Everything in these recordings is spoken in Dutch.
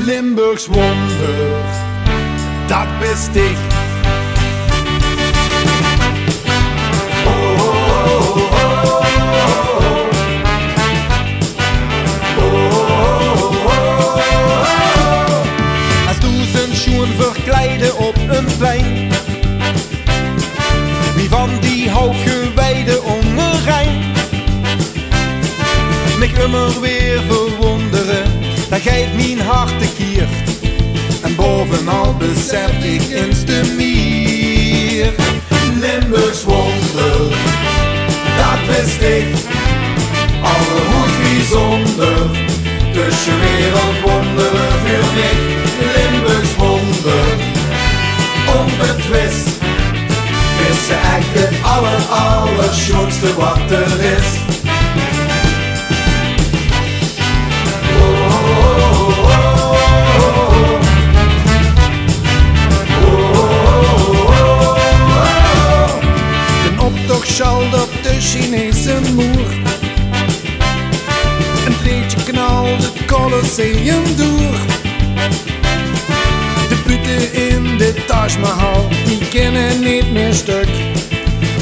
Limburgs wonder, dat bist ik. Als duizend schoen verkleiden op een plein, wie van die halfgewijde ongerein, mich immer weer verwonderen, dat geit mijn hart te kiert. En bovenal besef ik eens te meer. Limburgs wonder, dat bist ik. Allerhoed bijzonder, tussen wereldwonderen voor mij. Limburgs wonder, onbetwist, is ze echt het allerschoonste wat er is. Schalt op de Chinese moer, een treetje knalt het Colosseum door. De puten in de Taj Mahal, die kennen niet meer stuk.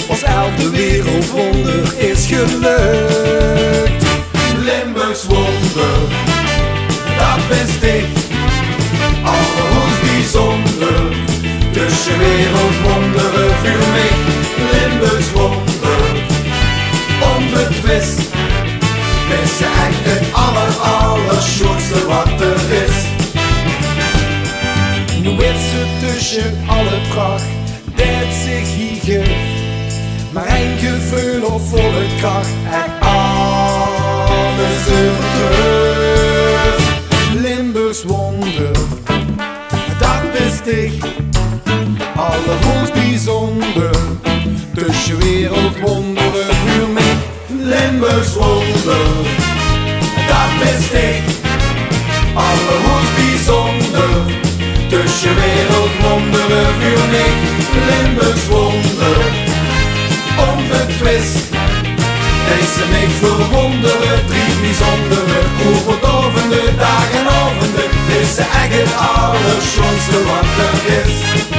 Ons elfde wereldwonder is gelukt. Limburgs wonder, dat bist ik. Allerhoeds bijzonder, tussen wereldwonderen voor mij. Limburgs wonder, onbetwist, is ze echt het allerschoonste wat er is. Nu weet ze tussen alle pracht, dat zich hier maar een gevoel op volle kracht en alles er terug. Limburgs wonder, dat bist ik. Allerhoeds bijzonder, tussen wereldwonderen voor mij. Limburgs wonder, dat bist ik. Allerhoeds bijzonder, tussen wereldwonderen voor mij. Limburgs wonder, onbetwist, deze mij verwonderen, drie bijzondere, overdovende dagen en avonden. Is ze echt het allerschoonste wat er is.